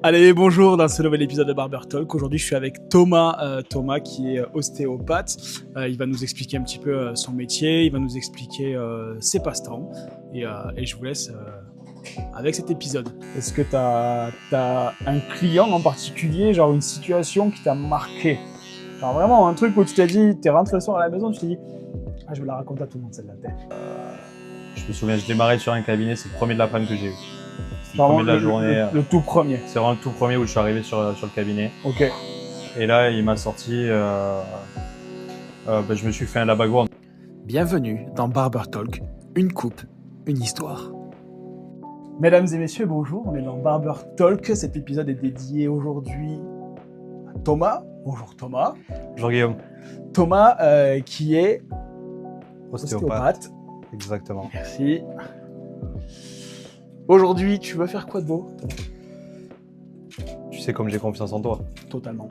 Allez, bonjour dans ce nouvel épisode de Barber Talk. Aujourd'hui, je suis avec Thomas, Thomas qui est ostéopathe. Il va nous expliquer un petit peu son métier, il va nous expliquer ses passe-temps. Et je vous laisse avec cet épisode. Est-ce que tu as un client en particulier, genre une situation qui t'a marqué? Genre vraiment un truc où tu t'es dit, t'es rentré le soir à la maison, tu t'es dit, ah, je vais la raconter à tout le monde celle-là. Je me souviens, je démarrais sur un cabinet, c'est le premier de l'après-midi que j'ai eu. Le premier de la journée. Le tout premier. C'est vraiment le tout premier où je suis arrivé sur le cabinet. Ok. Et là, il m'a sorti. Je me suis fait un labagour. Bienvenue dans Barber Talk, une coupe, une histoire. Mesdames et messieurs, bonjour, on est dans Barber Talk. Cet épisode est dédié aujourd'hui à Thomas. Bonjour Thomas. Bonjour Guillaume. Thomas qui est Ostéopathe. Exactement. Merci. Aujourd'hui, tu veux faire quoi de beau? Tu sais comme j'ai confiance en toi. Totalement.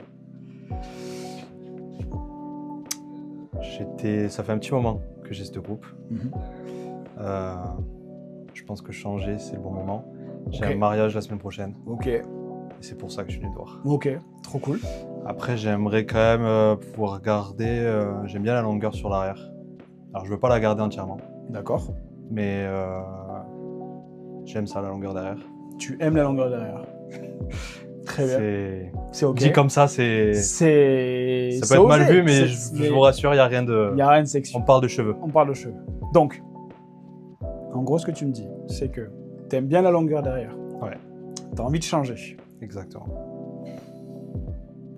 Ça fait un petit moment que j'ai ce groupe. Mm-hmm. Je pense que changer, c'est le bon moment. J'ai Ok. un mariage la semaine prochaine. Ok. Et c'est pour ça que je suis venu te voir. Ok, trop cool. Après, j'aimerais quand même pouvoir garder... j'aime bien la longueur sur l'arrière. Alors, je veux pas la garder entièrement. D'accord. Mais j'aime ça, la longueur derrière. Tu aimes la longueur derrière. Très bien. C'est ok. Dit comme ça, ça peut être mal vu, mais je vous rassure, il n'y a rien de... Il n'y a rien de sexy. On parle de cheveux. On parle de cheveux. Donc, en gros, ce que tu me dis, c'est que tu aimes bien la longueur derrière. Ouais. Tu as envie de changer. Exactement.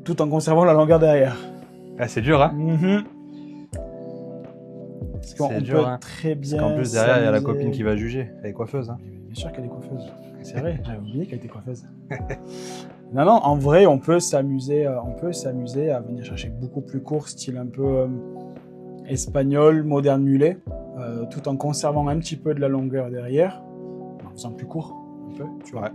Tout en conservant la longueur derrière. Ah, c'est dur, hein? Mm-hmm. Parce qu'on C'est dur, peut hein. très bien. Parce qu'en plus, derrière, il y a la s'amuser. copine qui va juger. Elle est coiffeuse, hein? Bien sûr qu'elle est coiffeuse. C'est vrai, j'avais oublié qu'elle était coiffeuse. Non, en vrai, on peut s'amuser à venir chercher beaucoup plus court, style un peu espagnol, moderne mulet, tout en conservant un petit peu de la longueur derrière, en faisant plus court, un peu, tu vois. Ouais.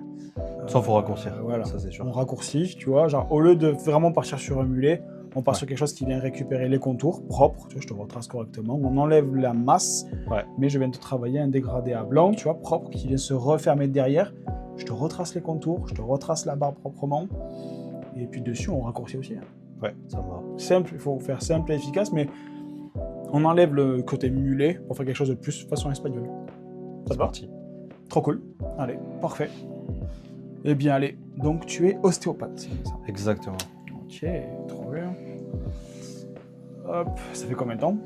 Ça, faut raccourcir. Voilà. Ça, c'est sûr. On raccourcit, tu vois, genre au lieu de vraiment partir sur un mulet, on part sur quelque chose qui vient récupérer les contours propres, tu vois, je te retrace correctement, on enlève la masse, mais je viens te travailler un dégradé à blanc, tu vois, propre, qui vient se refermer derrière, je te retrace les contours, je te retrace la barbe proprement, et puis dessus on raccourcit aussi. Ouais, ça me va. Simple, il faut faire simple et efficace, mais on enlève le côté mulet pour faire quelque chose de plus façon espagnole. Ça te va? Parti. Trop cool. Allez, parfait. Eh bien, allez, donc tu es ostéopathe, c'est ça? Exactement. Ok, trop bien. Hop, ça fait combien de temps?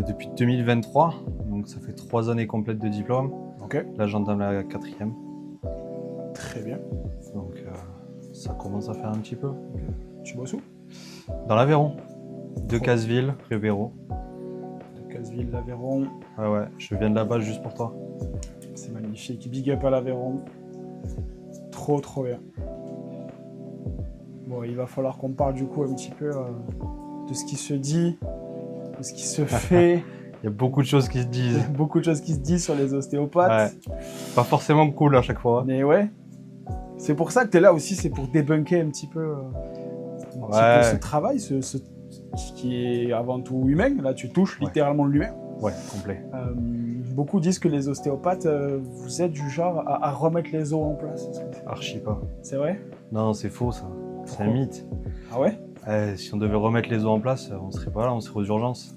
Depuis 2023, donc ça fait 3 années complètes de diplôme. Ok, Là, j'entame la 4e. très bien. Donc, ça commence à faire un petit peu. Tu bosses où? Dans l'Aveyron. De Casseville, Ribeiro. De Casseville, l'Aveyron. Ouais, je viens de là-bas juste pour toi. C'est magnifique. Big up à l'Aveyron. Trop bien. Bon, il va falloir qu'on parle du coup un petit peu de ce qui se dit, de ce qui se fait. Il y a beaucoup de choses qui se Il disent. y a beaucoup de choses qui se disent sur les ostéopathes. Ouais. Pas forcément cool à chaque fois. Mais ouais. C'est pour ça que tu es là aussi, c'est pour débunker un petit peu, ce travail, ce qui est avant tout humain. Là, tu touches littéralement l'humain. Ouais, complet. Beaucoup disent que les ostéopathes, vous êtes du genre à remettre les os en place. Archi pas. C'est vrai? Non, c'est faux ça. C'est un mythe. Ah ouais? Si on devait remettre les os en place, on serait pas là, on serait aux urgences.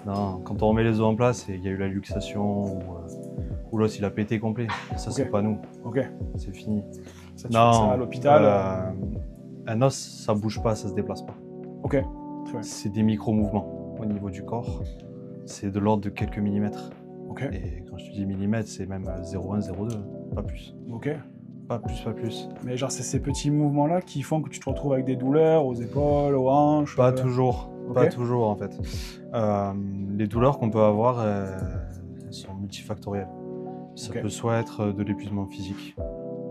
Non, quand on remet les os en place, il y a eu la luxation ou l'os il a pété complet. Ça, c'est pas nous. Ok. C'est fini. Ça, tu fais ça à l'hôpital. Un os, ça bouge pas, ça se déplace pas. Ok. Très bien. C'est des micro-mouvements au niveau du corps. C'est de l'ordre de quelques millimètres. Ok. Et quand je te dis millimètres, c'est même 0,1, 0,2, pas plus. Ok. Pas plus. Mais genre, c'est ces petits mouvements-là qui font que tu te retrouves avec des douleurs aux épaules, aux hanches. Pas toujours. Ok. Pas toujours en fait. Les douleurs qu'on peut avoir, elles sont multifactorielles. Ça peut soit être de l'épuisement physique,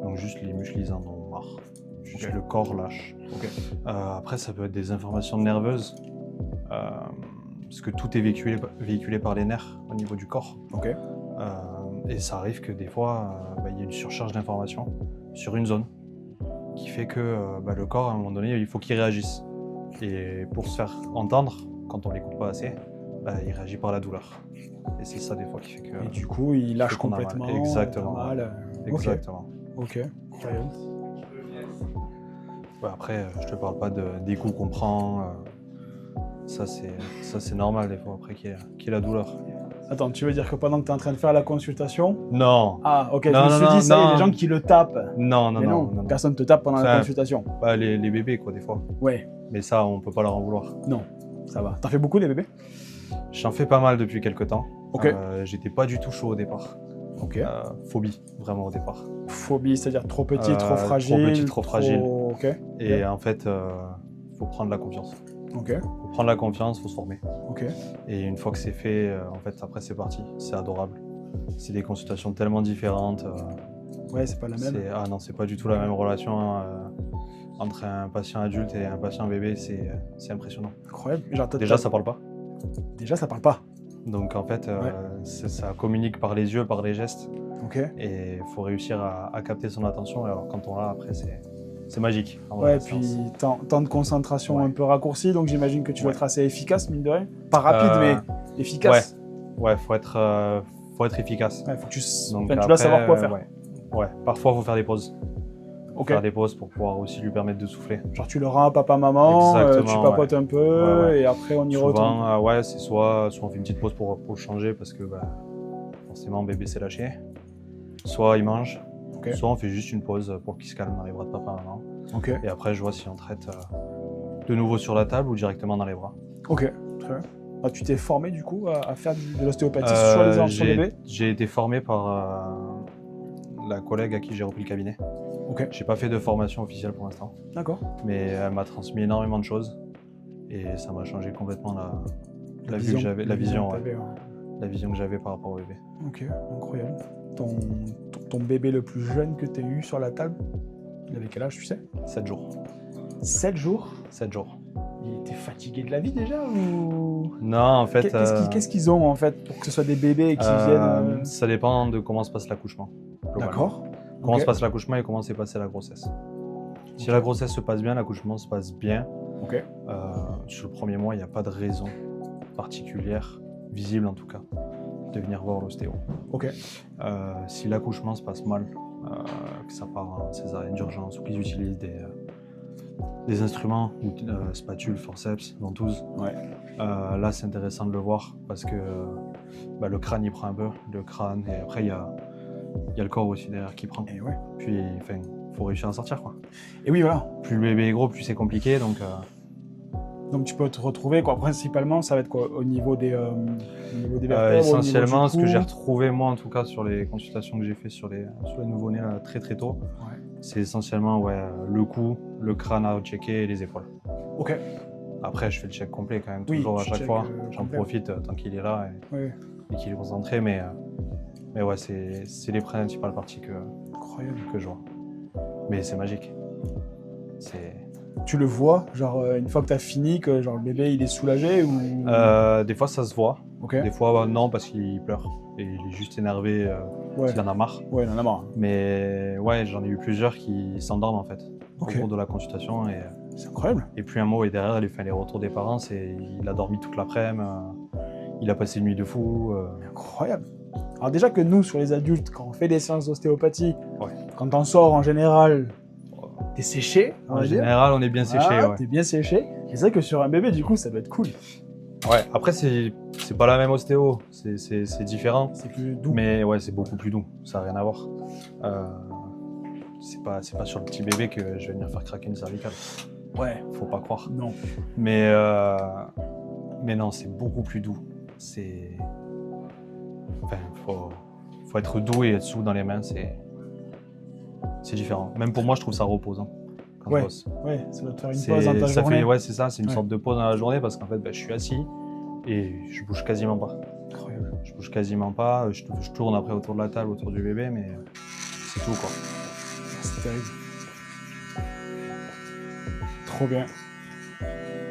donc juste les muscles ils en ont marre, juste le corps lâche. Après ça peut être des informations nerveuses, parce que tout est véhiculé par les nerfs au niveau du corps. Et ça arrive que des fois il y a une surcharge d'informations sur une zone qui fait que le corps à un moment donné il faut qu'il réagisse. Et pour se faire entendre, quand on l'écoute pas assez, il réagit par la douleur. Et c'est ça des fois qui fait que... Et du coup, il lâche complètement. Exactement. Mal. Exactement. Ok, incroyable. Ouais, après, je te parle pas des coups qu'on prend. Ça, c'est normal des fois, après qu'il y ait la douleur. Attends, tu veux dire que pendant que tu es en train de faire la consultation... Non. Ah, ok, Non, je me non, suis non, dit, ça, il y a non. des gens qui le tapent. Non, Mais non, non. personne te tape pendant la Enfin, consultation. Bah, les bébés, quoi, des fois. Ouais, Mais ça, on peut pas leur en vouloir. non, ça va. T'en fais beaucoup, les bébés? J'en fais pas mal depuis quelques temps. Ok. J'étais pas du tout chaud au départ. Ok. Phobie, vraiment au départ. Phobie, c'est-à-dire trop petit, trop fragile. Trop petit, trop fragile. Ok. Et en fait, faut prendre la confiance. Ok. Faut prendre la confiance, faut se former. Ok. Et une fois que c'est fait, en fait, après c'est parti. C'est adorable. C'est des consultations tellement différentes. Ouais, c'est pas la même. Ah non, c'est pas du tout la même relation entre un patient adulte et un patient bébé. C'est impressionnant. Incroyable. Genre, Déjà, ça parle pas. Déjà, ça parle pas. Donc en fait, Ouais. ça communique par les yeux, par les gestes. Ok. Et il faut réussir à capter son attention. Et alors quand on l'a, après, c'est magique. En Ouais, vrai, puis c'est- temps de concentration Ouais. un peu raccourci, donc j'imagine que tu dois Ouais. être assez efficace, mine de rien. Pas rapide, mais efficace. Ouais, faut être efficace. Ouais, faut que tu... Donc enfin, tu après, dois savoir quoi faire. Ouais. Parfois, il faut faire des pauses. Ok. Faire des pauses pour pouvoir aussi lui permettre de souffler. Genre, tu le rends à papa-maman, tu Exactement, papotes un peu, Ouais. et après, on y retourne. Souvent, c'est soit on fait une petite pause pour le changer parce que forcément, bébé s'est lâché. Soit il mange. Ok. Soit on fait juste une pause pour qu'il se calme dans les bras de papa-maman. Ok. Et après, je vois si on traite de nouveau sur la table ou directement dans les bras. Ok. Très bien. Ah, tu t'es formé, du coup, à faire de l'ostéopathie sur les enfants bébés? J'ai été formé par la collègue à qui j'ai repris le cabinet. Ok. J'ai pas fait de formation officielle pour l'instant, D'accord. mais elle m'a transmis énormément de choses et ça m'a changé complètement la vue que j'avais, la vision que j'avais par rapport au bébé. Ok, incroyable. Ton bébé le plus jeune que tu as eu sur la table, il avait quel âge, tu sais? 7 jours. 7 jours? 7 jours. Il était fatigué de la vie déjà ou... Non, en fait... Qu'est-ce qu'ils ont en fait pour que ce soit des bébés qui viennent... Ça dépend de comment se passe l'accouchement. globalement. D'accord. Comment Ok. se passe l'accouchement et comment s'est passée la grossesse. Si Ok. la grossesse se passe bien, l'accouchement se passe bien. Ok. Sur le premier mois, il n'y a pas de raison particulière, visible en tout cas, de venir voir l'ostéo. Ok. Si l'accouchement se passe mal, que ça part en césarienne d'urgence ou qu'ils utilisent des instruments, ou spatule, forceps, ventouses, Ouais. là c'est intéressant de le voir parce que le crâne il prend un peu, le crâne, et après il y a le corps aussi derrière qui prend. Et ouais. Puis faut réussir à sortir quoi. Et oui, voilà. Plus le bébé est gros, plus c'est compliqué donc. Donc tu peux te retrouver, quoi. Principalement, ça va être quoi au niveau des vertèbres, Essentiellement, au ce niveau que du j'ai cou. retrouvé moi en tout cas sur les consultations que j'ai fait sur les nouveau-nés là, très très tôt, Ouais. c'est essentiellement le cou, le crâne à rechecker et les épaules. Ok. Après je fais le check complet quand même, Oui, toujours à tu chaque check, fois. J'en complet. profite tant qu'il est là Ouais. et qu'il est concentré, mais ouais c'est les principales parties Incroyable. que je vois. Mais c'est magique. Tu le vois, genre une fois que t'as fini, que genre le bébé il est soulagé ou... Des fois ça se voit, Ok. des fois non parce qu'il pleure et il est juste énervé, Ouais. il en a marre. Ouais, il en a marre. Mais ouais, j'en ai eu plusieurs qui s'endorment en fait Ok. au cours de la consultation C'est incroyable. et puis un mot est derrière, il fait les retours des parents, il a dormi toute l'après-midi, il a passé une nuit de fou. Incroyable. Alors déjà que nous, sur les adultes, quand on fait des séances d'ostéopathie, Ouais. quand on sort en général, t'es séché, on En va dire. général, on est bien séché. Ah, Ouais. t'es bien séché. Et c'est vrai que sur un bébé, du coup, ça doit être cool. Ouais. Après, c'est pas la même ostéo, c'est différent. C'est plus doux. Mais ouais, c'est beaucoup plus doux, ça n'a rien à voir. C'est pas sur le petit bébé que je vais venir faire craquer une cervicale. Ouais. Faut pas croire. Non. Mais non, c'est beaucoup plus doux. Faut être doux et être souple dans les mains, c'est différent. Même pour moi, je trouve ça reposant. Quand Ouais. je bosse. Ouais, ça doit te faire une pause dans ta Ça journée. fait, c'est ça, c'est une Ouais. sorte de pause dans la journée parce qu'en fait, je suis assis et je bouge quasiment pas. Incroyable. Je bouge quasiment pas, je tourne après autour de la table, autour du bébé, mais c'est tout quoi. C'est terrible. Trop bien.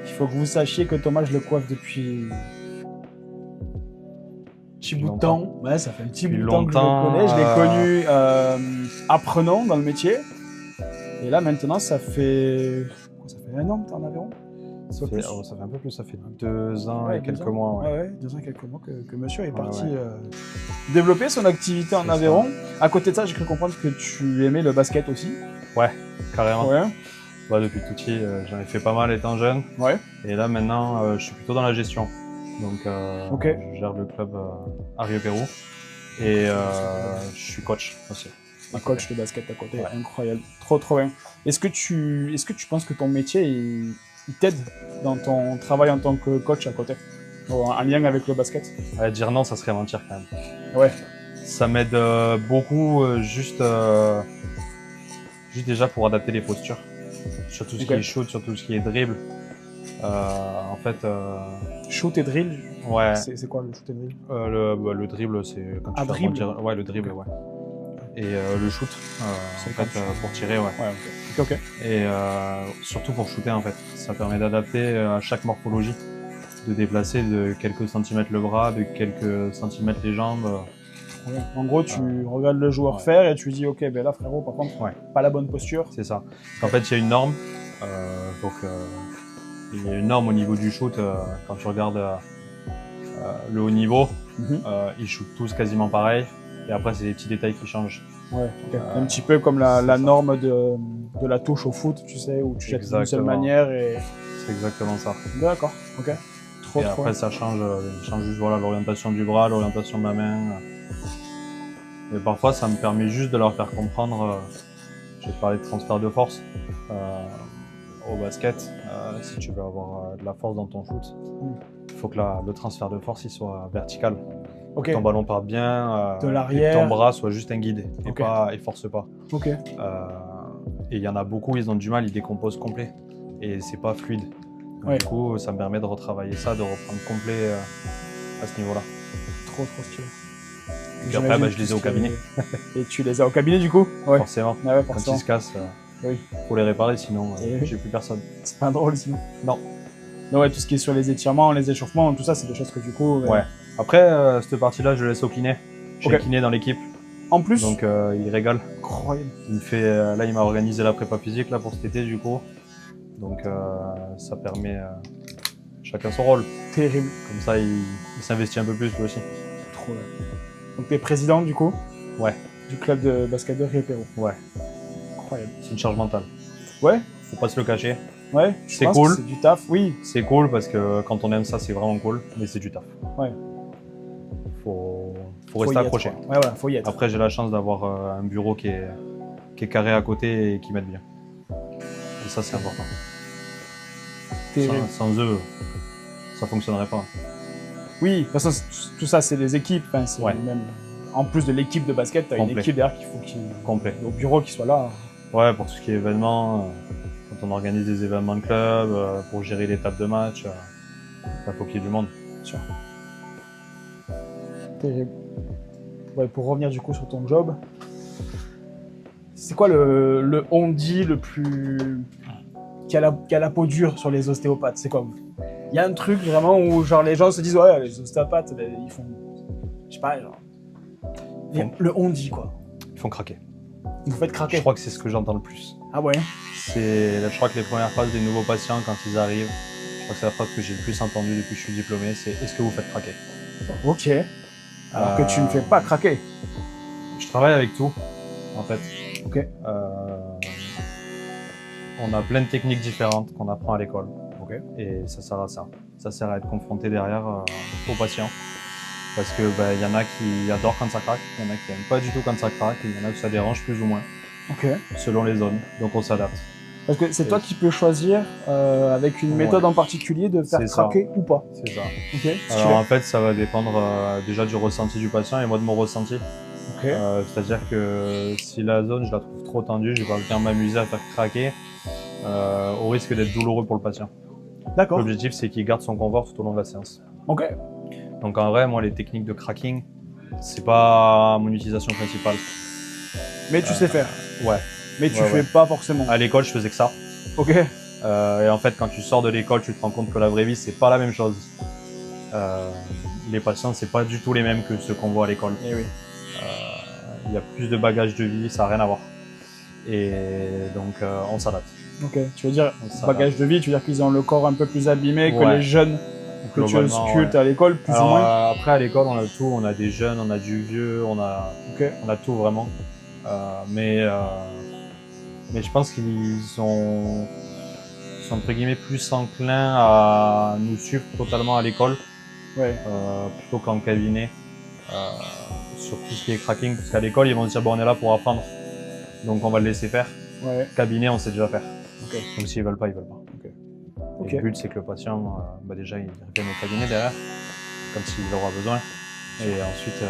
Il faut que vous sachiez que Thomas, je le coiffe depuis petit bout de temps. Ouais, ça fait un petit bout de temps que je le connais. Je l'ai connu apprenant dans le métier. Et là, maintenant, ça fait 1 an que t'es en environ. Ça fait un peu plus, ça fait 2 ans et quelques mois. Ouais, 2 ans et quelques mois que monsieur est parti développer son activité en Aveyron. À côté de ça, j'ai cru comprendre que tu aimais le basket aussi. Ouais, carrément. Ouais. Ouais, depuis tout petit, j'en ai fait pas mal étant jeune. Ouais. Et là, maintenant, je suis plutôt dans la gestion. Donc, je gère le club à Rio-Pérou. Et je suis coach aussi. Un coach de basket à côté, incroyable. Trop bien. Est-ce que tu penses que ton métier, il t'aide dans ton travail en tant que coach à côté, en lien avec le basket? Dire non, ça serait mentir quand même. Ouais. Ça m'aide beaucoup, juste déjà pour adapter les postures. Sur tout ce qui est shoot, sur tout ce qui est dribble. En fait... Shoot et drill? Ouais. C'est quoi le shoot et drill? Le dribble, c'est quand tu fais dribble? Ouais, le dribble, ouais. Et le shoot, en fait, pour tirer, ouais. Ouais, ok. Et surtout pour shooter, en fait. Ça permet d'adapter à chaque morphologie, de déplacer de quelques centimètres le bras, de quelques centimètres les jambes. En gros, tu regardes le joueur faire et tu dis, ok, ben là, frérot, par contre, pas la bonne posture. C'est ça. En fait, il y a une norme. Donc, il y a une norme au niveau du shoot. Quand tu regardes le haut niveau, ils shootent tous quasiment pareil. Et après, c'est des petits détails qui changent. Ouais, un petit peu comme la norme de la touche au foot, tu sais, où tu jettes d'une seule manière. C'est exactement ça. D'accord, ok. Et après, ça change juste l'orientation du bras, l'orientation de la main. Et parfois, ça me permet juste de leur faire comprendre. Je vais te parler de transfert de force. Au basket, si tu veux avoir de la force dans ton shoot, il faut que le transfert de force il soit vertical. Que ton ballon parte bien, de l'arrière, et que ton bras soit juste un guide et force pas. Et il y en a beaucoup, ils ont du mal, ils décomposent complet et c'est pas fluide. Du coup, ça me permet de retravailler ça, de reprendre complet à ce niveau-là. Trop stylé. Et après, je les ai au cabinet. Et tu les as au cabinet du coup? Forcément. Quand ils se cassent, faut les réparer, sinon j'ai plus personne. C'est pas drôle sinon. Non. Mais ouais, tout ce qui est sur les étirements, les échauffements, tout ça, c'est des choses que du coup... Ouais. Après, cette partie-là, je laisse au kiné. J'ai le kiné dans l'équipe. En plus? Donc, il régale. Incroyable. Il m'a organisé la prépa physique là, pour cet été, du coup. Donc, ça permet chacun son rôle. Terrible. Comme ça, il s'investit un peu plus, lui aussi. Trop bien. Donc, tu es président, du coup? Ouais. Du club de basket de Rio-Pérou? Ouais. Incroyable. C'est une charge mentale. Ouais? Faut pas se le cacher. Ouais, c'est cool. C'est du taf, oui. C'est cool parce que quand on aime ça, c'est vraiment cool, mais c'est du taf. Ouais. Faut rester accroché. Ouais, voilà, faut y être. Après, j'ai la chance d'avoir un bureau qui est carré à côté et qui m'aide bien. Et ça, c'est important. Sans eux, ça fonctionnerait pas. Oui, de toute façon, tout ça, c'est des équipes. Enfin, même, en plus de l'équipe de basket, tu as une équipe derrière qu'il faut Complet. au bureau qui soit là. Ouais, pour tout ce qui est événements, quand on organise des événements de club, pour gérer les tables de match, il faut qu'il y ait du monde. Sûr. Terrible. Ouais, pour revenir du coup sur ton job, c'est quoi le on-dit le plus... qui a la peau dure sur les ostéopathes? C'est quoi? Il y a un truc vraiment où genre les gens se disent ouais, les ostéopathes, ils font... Je sais pas, genre... Le on-dit quoi. Ils font craquer. Vous faites craquer? Je crois que c'est ce que j'entends le plus. Ah ouais? Je crois que les premières phrases des nouveaux patients quand ils arrivent, je crois que c'est la phrase que j'ai le plus entendue depuis que je suis diplômé, c'est « Est-ce que vous faites craquer ?» Ok. Alors que tu ne fais pas craquer. Je travaille avec tout, en fait. Ok. On a plein de techniques différentes qu'on apprend à l'école. Ok. Et ça sert à ça. Ça sert à être confronté derrière aux patients. Parce que y en a qui adorent quand ça craque, il y en a qui n'aiment pas du tout quand ça craque, et il y en a que ça dérange plus ou moins. Ok. Selon les zones. Donc on s'adapte. Parce que c'est toi qui peux choisir avec une méthode en particulier de faire craquer ou pas. C'est ça. Ok. Alors en fait, ça va dépendre déjà du ressenti du patient et moi de mon ressenti. Ok. C'est-à-dire que si la zone, je la trouve trop tendue, je vais pas venir m'amuser à faire craquer au risque d'être douloureux pour le patient. D'accord. L'objectif, c'est qu'il garde son confort tout au long de la séance. Ok. Donc en vrai, moi, les techniques de cracking, c'est pas mon utilisation principale. Mais tu sais faire. Ouais. Mais tu fais pas forcément. À l'école, je faisais que ça. Ok. Et en fait, quand tu sors de l'école, tu te rends compte que la vraie vie, c'est pas la même chose. Les patients, c'est pas du tout les mêmes que ceux qu'on voit à l'école. Eh oui. Il y a plus de bagages de vie, ça n'a rien à voir. Et donc, on s'adapte. Ok, tu veux dire, On s'adapte. bagage de vie, tu veux dire qu'ils ont le corps un peu plus abîmé que Ouais. les jeunes que tu Globalement, sculptes ouais. à l'école, plus ou Alors, moins. après, à l'école, on a tout. On a des jeunes, on a du vieux, on a tout vraiment. Mais je pense qu'ils sont entre guillemets plus enclins à nous suivre totalement à l'école Ouais. plutôt qu'en cabinet sur tout ce qui est cracking. Parce qu'à l'école, ils vont se dire bon, on est là pour apprendre, donc on va le laisser faire. Ouais. Cabinet, on sait déjà faire. Ok. Donc s'ils veulent pas, ils veulent pas. Ok. Et le but, c'est que le patient, déjà, il revienne au cabinet derrière, comme s'il aura besoin. Et ensuite,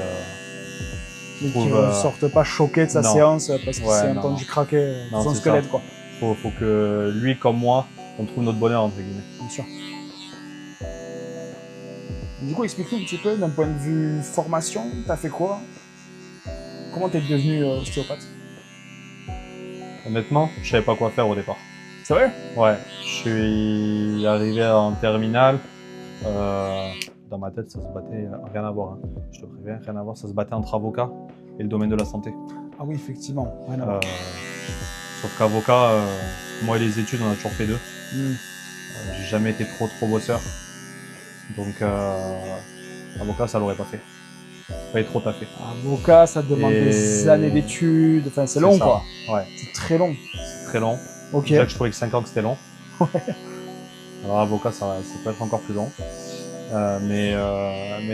Mais trouve, qu'ils ne sortent pas choqués de sa non. séance parce qu'il Ouais, s'est non, entendu non. craquer Non, son c'est squelette, ça. quoi. faut que lui, comme moi, on trouve notre bonheur, entre guillemets. Bien sûr. Du coup, explique-nous un petit peu, d'un point de vue formation, t'as fait quoi? Comment t'es devenu ostéopathe? Honnêtement, je savais pas quoi faire au départ. C'est vrai? Ouais, je suis arrivé en terminale. Dans ma tête, ça se battait, rien à voir. Hein. Je te préviens, rien à voir. Ça se battait entre avocat et le domaine de la santé. Ah oui, effectivement, rien à voir. Sauf qu'avocat, moi et les études, on a toujours fait deux. Mm. J'ai jamais été trop bosseur. Donc, avocat, ça l'aurait pas fait. Fallait trop taffer. Avocat, ça demande Et- des années d'études, enfin c'est long, ça. quoi. Ouais, C'est très long. c'est très long. Ok. Déjà que je trouvais que 5 ans que c'était long. Alors avocat, ça peut être encore plus long. Mais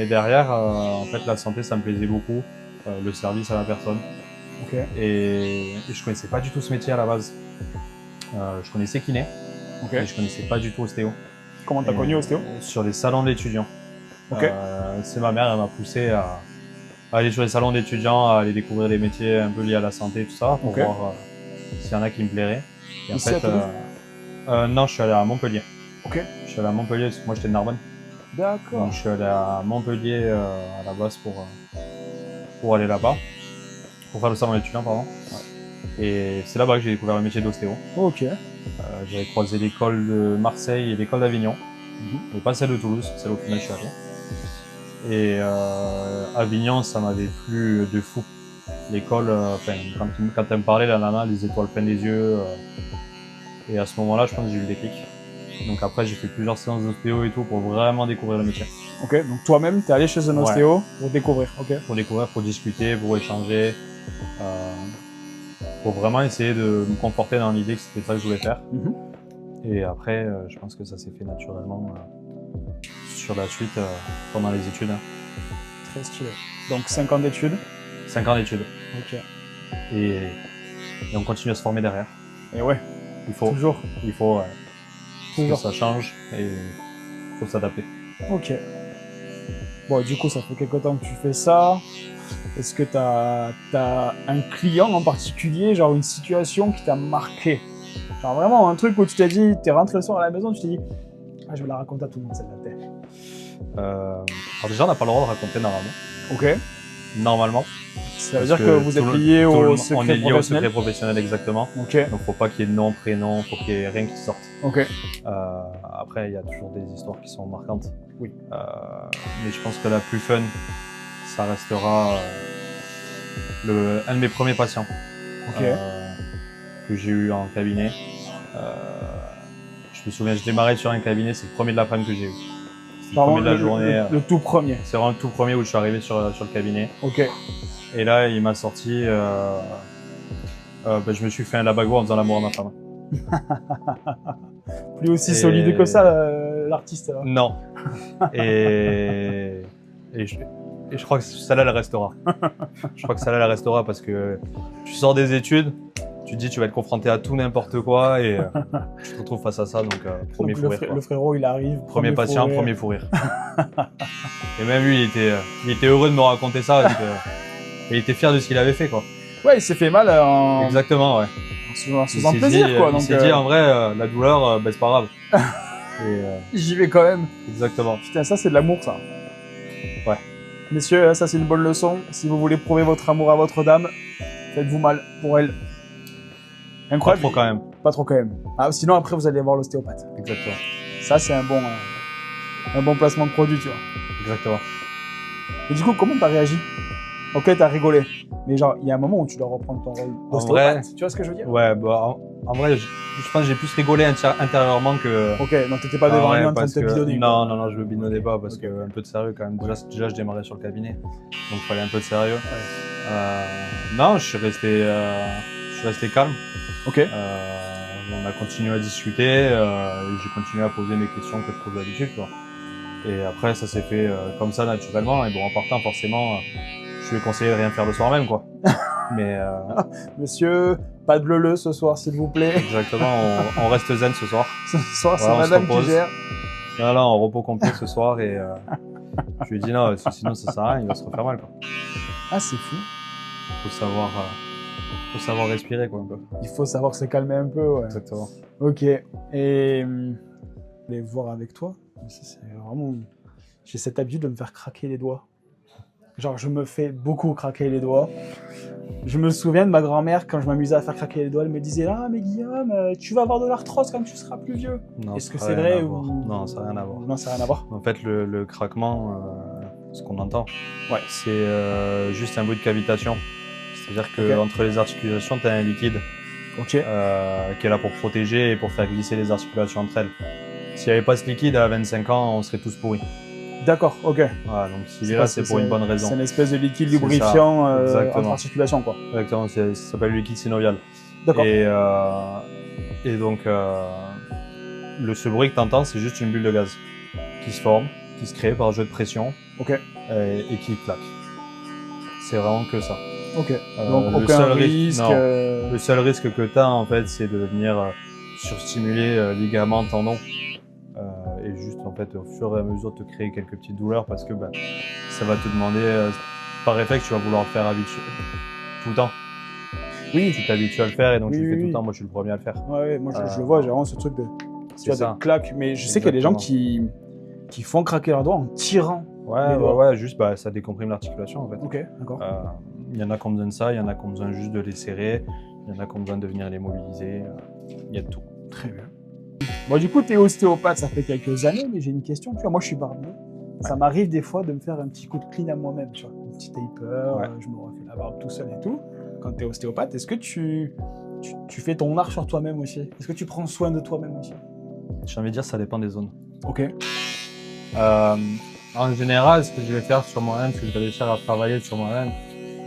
derrière, en fait, la santé, ça me plaisait beaucoup. Le service à la personne. Ok. Et je connaissais pas du tout ce métier à la base. Je connaissais kiné, Ok. mais je connaissais pas du tout ostéo. Comment t'as Et, connu ostéo? Sur les salons d'étudiants. Ok. C'est ma mère, elle m'a poussé à aller sur les salons d'étudiants, à aller découvrir les métiers un peu liés à la santé et tout ça, pour Ok. voir s'il y en a qui me plairaient. Et en Ici, fait, à Toulouse non, je suis allé à Montpellier. Ok. Je suis allé à Montpellier parce que moi j'étais de Narbonne. D'accord. Donc je suis allé à Montpellier à la base pour aller là-bas, pour faire le salon d'étudiants, pardon. Et c'est là-bas que j'ai découvert le métier d'ostéo. Ok. J'avais croisé l'école de Marseille et l'école d'Avignon, mais pas celle de Toulouse, celle au final je suis allé. Et Avignon, ça m'avait plu de fou. L'école, quand elle me parlait, la nana, les étoiles plein des yeux. Et à ce moment-là, je pense que j'ai eu le déclic. Donc après, j'ai fait plusieurs séances d'ostéo et tout pour vraiment découvrir le métier. Ok, donc toi-même, t'es allé chez un ostéo pour découvrir. Ok. Pour découvrir, pour discuter, pour échanger. Pour vraiment essayer de me conforter dans l'idée que c'était ça que je voulais faire. Mhm. Et après, je pense que ça s'est fait naturellement sur la suite pendant les études. Hein. Très stylé. Donc 5 ans d'études. 5 ans d'études. Ok. Et on continue à se former derrière. Et ouais, Il faut, toujours. il faut parce que Toujours. ça change et il faut s'adapter. Ok. Bon, du coup, ça fait quelque temps que tu fais ça. Est-ce que t'as un client en particulier, genre une situation qui t'a marqué? Genre vraiment un truc où tu t'es dit, t'es rentré le soir à la maison, tu t'es dit, ah, je vais la raconter à tout le monde celle-là. Alors déjà, on n'a pas le droit de raconter normalement. Ok. Normalement. Ça veut Parce dire que vous êtes lié au on secret est lié au secret professionnel. professionnel exactement. Ok. Donc faut pas qu'il y ait de nom, prénom, faut qu'il y ait rien qui sorte. Ok. Après, il y a toujours des histoires qui sont marquantes. Oui. Mais je pense que la plus fun, ça restera un de mes premiers patients Ok. que j'ai eu en cabinet. Je me souviens, je démarrais sur un cabinet, c'est le premier de l'après-midi que j'ai eu. C'est le Pardon, premier de la journée. le tout premier. C'est vraiment le tout premier où je suis arrivé sur le cabinet. Ok. Et là, il m'a sorti. Je me suis fait un labago en faisant l'amour à ma femme. Plus aussi Et- solide que ça, l'artiste. Là. Non. Et je crois que celle-là, elle restera. Je crois que celle-là, elle restera parce que tu sors des études, tu te dis tu vas être confronté à tout n'importe quoi et tu te retrouves face à ça. Donc, premier Donc, fou rire. le frérot, il arrive. Premier patient, fou rire. premier fou rire. Et même lui, il était heureux de me raconter ça. Parce que, il était fier de ce qu'il avait fait, quoi. Ouais, il s'est fait mal en Exactement, ouais. se faisant Il s'est plaisir, dit, quoi. il Donc, s'est dit en vrai, la douleur, c'est pas grave. Et, j'y vais quand même. exactement. Putain, ça, c'est de l'amour, ça. Ouais. Messieurs, ça, c'est une bonne leçon. Si vous voulez prouver votre amour à votre dame, faites-vous mal pour elle. Pas Incroyable. trop quand même. Pas trop quand même. Ah, sinon, après, vous allez voir l'ostéopathe. Exactement. Ça, c'est un bon placement de produit, tu vois. Exactement. Et du coup, comment t'as réagi Ok, t'as rigolé. Mais genre, il y a un moment où tu dois reprendre ton rôle d'ostéopathe. vrai, Tu vois ce que je veux dire? Ouais, bah, en vrai, je pense que j'ai plus rigolé intérieurement que. Ok, donc t'étais pas devant Ouais, lui en train de parce te que bidonner. non, non, non, je me bidonnais pas parce Ok. que un peu de sérieux quand même. Déjà, je démarrais sur le cabinet, donc il fallait un peu de sérieux. Ouais. Non, je suis resté calme. Ok. On a continué à discuter, et j'ai continué à poser mes questions que je pose d'habitude, quoi. Et après, ça s'est fait comme ça naturellement. Et bon, en partant, forcément, je lui ai conseillé de rien faire le soir même, quoi. Mais Monsieur, pas de bleu ce soir, s'il vous plaît. exactement, on reste zen ce soir. Ce soir, c'est Voilà, on se madame qui repose. gère. Là, en repos complet ce soir et je lui ai dit non, parce que sinon ça sert à rien, il va se refaire mal, quoi. Ah, c'est fou. Faut savoir respirer, quoi, un peu. Il faut savoir se calmer un peu, ouais. Exactement. Ok. Et je vais voir avec toi. C'est vraiment. J'ai cette habitude de me faire craquer les doigts. Genre, je me fais beaucoup craquer les doigts. Je me souviens de ma grand-mère, quand je m'amusais à faire craquer les doigts, elle me disait: Ah, mais Guillaume, tu vas avoir de l'arthrose quand tu seras plus vieux. Non, Est-ce que ça c'est n'a rien vrai à ou. voir. Non, ça n'a rien à voir. Non, ça n'a rien à voir. En fait, le craquement, ce qu'on entend, Ouais. c'est juste un bruit de cavitation. C'est-à-dire que Ok. entre les articulations, tu as un liquide Ok. qui est là pour protéger et pour faire glisser les articulations entre elles. S'il n'y avait pas ce liquide à 25 ans, on serait tous pourris. D'accord, ok. Voilà, donc s'il est là, c'est pour une bonne raison. C'est une espèce de liquide C'est lubrifiant ça, exactement. entre articulations, quoi. Exactement, ça s'appelle le liquide synovial. D'accord. Et donc, ce bruit que tu entends, c'est juste une bulle de gaz qui se forme, qui se crée par jeu de pression Ok. et qui claque. C'est vraiment que ça. Ok. Donc, le aucun seul risque. non. Le seul risque que tu as, en fait, c'est de venir surstimuler ligaments, tendons. Et juste, en fait, au fur et à mesure, te créer quelques petites douleurs parce que ça va te demander, par réflexe, tu vas vouloir le faire tout le temps. Oui. Tu t'habitues à le faire et donc Oui, tu le fais oui, tout le oui. temps. Moi, je suis le premier à le faire. Ouais, moi je le vois, j'ai vraiment ce truc de. Tu vois, de claque. Mais je sais qu'il y a des gens qui font craquer leurs doigts en tirant. Ouais, juste, ça décomprime l'articulation, en fait. Ok, d'accord. Il y en a qui ont besoin de ça, il y en a qui ont besoin juste de les serrer, il y en a qui ont besoin de venir les mobiliser. Il y a de tout. Très bien. Bon, du coup, t'es ostéopathe, ça fait quelques années, mais j'ai une question. Tu vois, moi, je suis barbier. Ça m'arrive des fois de me faire un petit coup de clean à moi-même, tu vois. Un petit taper, je me refais la barbe tout seul et tout. Quand t'es ostéopathe, est-ce que tu fais ton art sur toi-même aussi? Est-ce que tu prends soin de toi-même aussi? J'ai envie de dire, ça dépend des zones. Ok. En général, ce que je vais faire sur moi-même, ce que je vais réussir à travailler sur moi-même,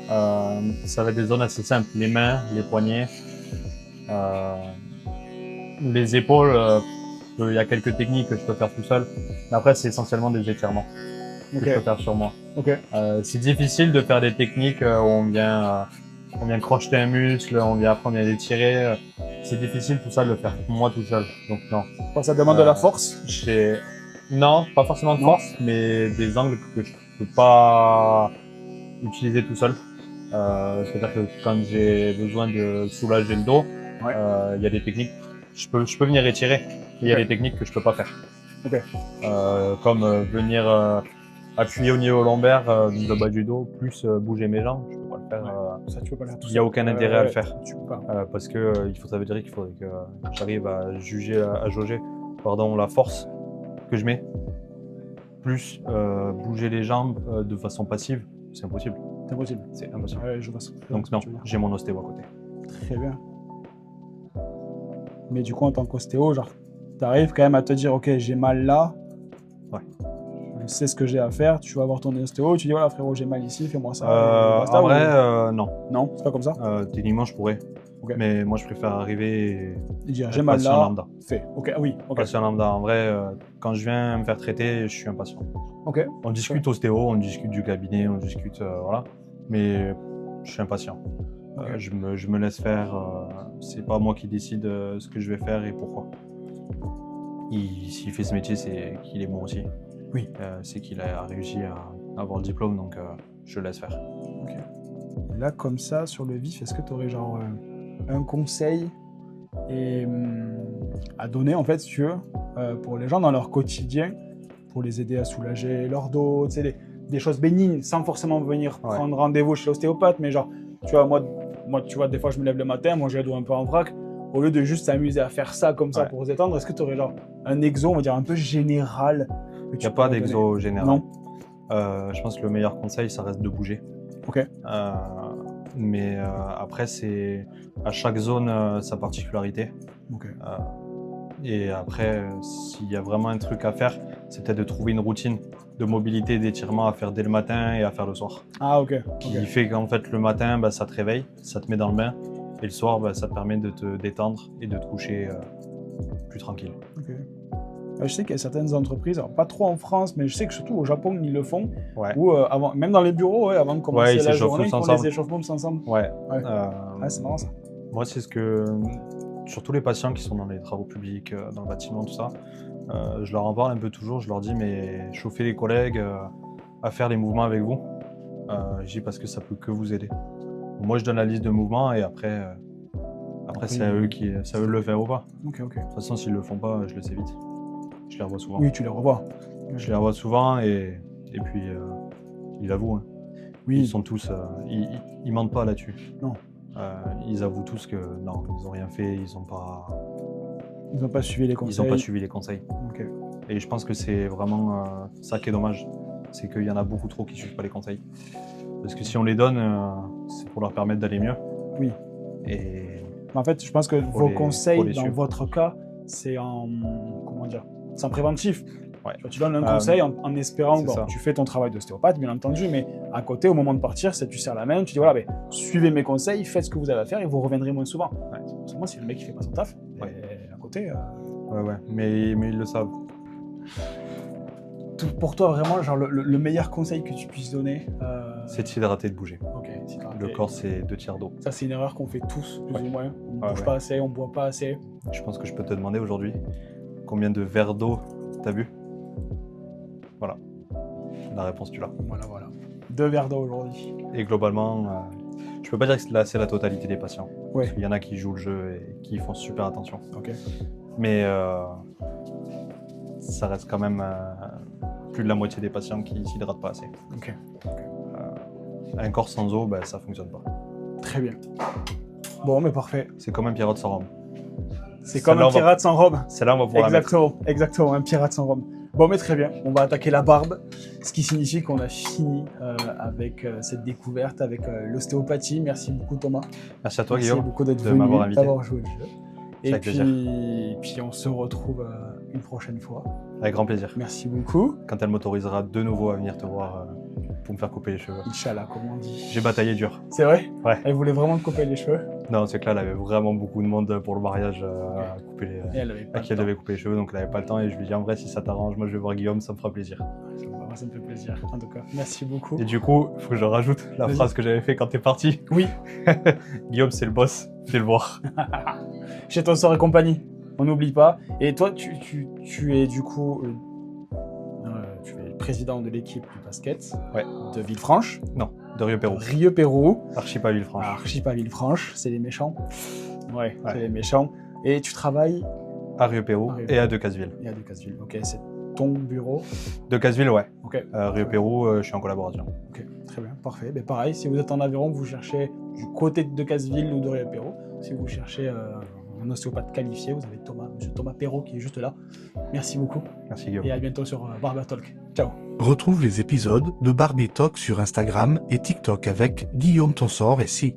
ça va être des zones assez simples. Les mains, les poignets, les épaules. Il y a quelques techniques que je peux faire tout seul. Mais après, c'est essentiellement des étirements que je peux faire sur moi. Ok. C'est difficile de faire des techniques où on vient crocheter un muscle, après on vient l'étirer. C'est difficile tout ça de le faire moi tout seul. Donc non. Ça demande de la force? Non, pas forcément de force, mais des angles que je peux pas utiliser tout seul. C'est-à-dire que quand j'ai besoin de soulager le dos, il y a des techniques. Je peux venir étirer, mais il y a des techniques que je peux pas faire. Ok. Comme venir appuyer au niveau lombaire, le bas du dos, plus bouger mes jambes, je peux pas le faire. Ça, tu peux pas le faire tout seul. Il y a aucun intérêt à le faire. Tu peux pas. Parce que ça veut dire qu'il faudrait que j'arrive à jauger, la force que je mets, plus bouger les jambes de façon passive, c'est impossible. C'est impossible. C'est impossible. Ouais, je vois ça. Donc non, j'ai mon ostéo à côté. Très bien. Mais du coup, en tant qu'ostéo, genre, t'arrives quand même à te dire, ok, j'ai mal là. Ouais. Je sais ce que j'ai à faire. Tu vas voir ton ostéo, tu dis, voilà frérot, j'ai mal ici, fais-moi ça. En vrai, non. Non, c'est pas comme ça. Techniquement, je pourrais. Okay. Mais moi, je préfère arriver et dire, j'ai mal là. Lambda. Fait. Ok, oui. Ok. Patient lambda. En vrai, quand je viens me faire traiter, je suis un patient. Ok. On discute ostéo, on discute du cabinet, on discute, voilà. Mais je suis un patient. Okay. Je me laisse faire. C'est pas moi qui décide ce que je vais faire et pourquoi. S'il fait ce métier, c'est qu'il est bon aussi. Oui. C'est qu'il a réussi à avoir le diplôme, donc je le laisse faire. Ok. Et là, comme ça, sur le vif, est-ce que tu aurais genre un conseil à donner, en fait, si tu veux, pour les gens dans leur quotidien, pour les aider à soulager leur dos, tu sais, des choses bénignes, sans forcément venir prendre rendez-vous chez l'ostéopathe, mais genre, tu vois, moi, tu vois, des fois, je me lève le matin, moi, j'ai le dos un peu en vrac. Au lieu de juste s'amuser à faire ça comme ça pour se détendre, est-ce que tu aurais genre un exo, on va dire, un peu général? Il n'y a pas d'exo général. Non. Je pense que le meilleur conseil, ça reste de bouger. Ok. Mais après, c'est à chaque zone sa particularité. Ok. Et après, s'il y a vraiment un truc à faire, c'est peut-être de trouver une routine de mobilité et d'étirement à faire dès le matin et à faire le soir. Ah, ok. Qui fait qu'en fait, le matin, ça te réveille, ça te met dans le bain. Et le soir, ça te permet de te détendre et de te coucher plus tranquille. Ok. Je sais qu'il y a certaines entreprises, alors pas trop en France, mais je sais que surtout au Japon, ils le font. Ouais. Où, avant, même dans les bureaux, avant de commencer ils la s'échauffent journée, ils tous font ensemble. les échauffements tous ensemble. Ouais. C'est marrant ça. Moi, c'est ce que, surtout les patients qui sont dans les travaux publics, dans le bâtiment, tout ça, je leur en parle un peu toujours. Je leur dis, mais chauffez les collègues à faire les mouvements avec vous. Je dis parce que ça peut que vous aider. Moi, je donne la liste de mouvements et après c'est à eux de le faire ou pas. Ok. De toute façon, s'ils le font pas, je le sais vite. Je les revois souvent. Oui, tu les revois. Je les revois souvent et puis ils avouent. Hein. Oui. Ils sont tous, ils mentent pas là-dessus. Non. Ils avouent tous que non, ils n'ont rien fait, ils n'ont pas suivi les conseils. Ils n'ont pas suivi les conseils. Ok. Et je pense que c'est vraiment ça qui est dommage, c'est qu'il y en a beaucoup trop qui ne suivent pas les conseils. Parce que si on les donne, c'est pour leur permettre d'aller mieux. Oui. Et en fait, je pense que vos conseils, dans votre cas, c'est en préventif. Ouais. Tu donnes un conseil en espérant que tu fais ton travail d'ostéopathe, bien entendu, mais à côté, au moment de partir, tu serres la main, tu dis voilà, suivez mes conseils, faites ce que vous avez à faire et vous reviendrez moins souvent. Ouais. Moi, si le mec ne fait pas son taf, à côté. Ouais, mais ils le savent. Pour toi, vraiment, genre le meilleur conseil que tu puisses donner c'est de s'hydrater, de bouger. Ok. Le corps, c'est 2 tiers d'eau. Ça, c'est une erreur qu'on fait tous, plus ou moins. On ne bouge pas assez, on ne boit pas assez. Je pense que je peux te demander aujourd'hui combien de verres d'eau tu as bu. Voilà. La réponse, tu l'as. Voilà. 2 verres d'eau aujourd'hui. Et globalement, je peux pas dire que c'est la totalité des patients. Ouais. Parce qu'il y en a qui jouent le jeu et qui font super attention. Ok. Mais ça reste quand même plus de la moitié des patients qui s'hydratent pas assez. Ok. Un corps sans eau, ça fonctionne pas. Très bien. Bon, mais parfait. C'est comme un pirate sans rhum. C'est comme un pirate sans rhum. Celle-là, on va pouvoir la mettre. Exactement, un pirate sans rhum. Bon, mais très bien. On va attaquer la barbe, ce qui signifie qu'on a fini avec cette découverte, avec l'ostéopathie. Merci beaucoup, Thomas. Merci à toi, Guillaume, beaucoup d'être de venu, m'avoir invité. d'avoir joué le jeu. Et avec plaisir. Puis on se retrouve une prochaine fois. Avec grand plaisir. Merci beaucoup. Quand elle m'autorisera de nouveau à venir te voir pour me faire couper les cheveux. Inch'Allah, comme on dit. J'ai bataillé dur. C'est vrai? Ouais. Elle voulait vraiment te couper les cheveux? Non, c'est que là, elle avait vraiment beaucoup de monde pour le mariage à couper les... à qui elle devait couper les cheveux, donc elle n'avait pas le temps. Et je lui ai dit, en vrai, si ça t'arrange, moi je vais voir Guillaume, ça me fera plaisir. Moi, ça me fait plaisir, en tout cas. Merci beaucoup. Et du coup, il faut que je rajoute la phrase que j'avais fait quand t'es parti. Oui. Guillaume, c'est le boss, viens le voir. Chez Ton Sort et compagnie, on n'oublie pas. Et toi, tu es du coup... tu es le président de l'équipe du basket de Villefranche. Non, de Rieux-Pérou. Rieux-Pérou. Archi pas Villefranche. Archi pas Villefranche, c'est les méchants. Ouais, c'est les méchants. Et tu travailles à Rieux-Pérou et à Decazeville. Et à Decazeville, ok. C'est ton bureau? Decazeville, ouais. Ok. Rieux-Pérou, je suis en collaboration. Ok, très bien, parfait. Mais pareil, si vous êtes en Aveyron, vous cherchez du côté de Decazeville ou de Rieux-Pérou. Si vous cherchez un ostéopathe qualifié, vous avez Monsieur Thomas Perrault qui est juste là. Merci beaucoup. Merci Guillaume. Et à bientôt sur Barber Talk. Ciao. Retrouve les épisodes de Barbie Talk sur Instagram et TikTok avec Guillaume Tonsor et Si.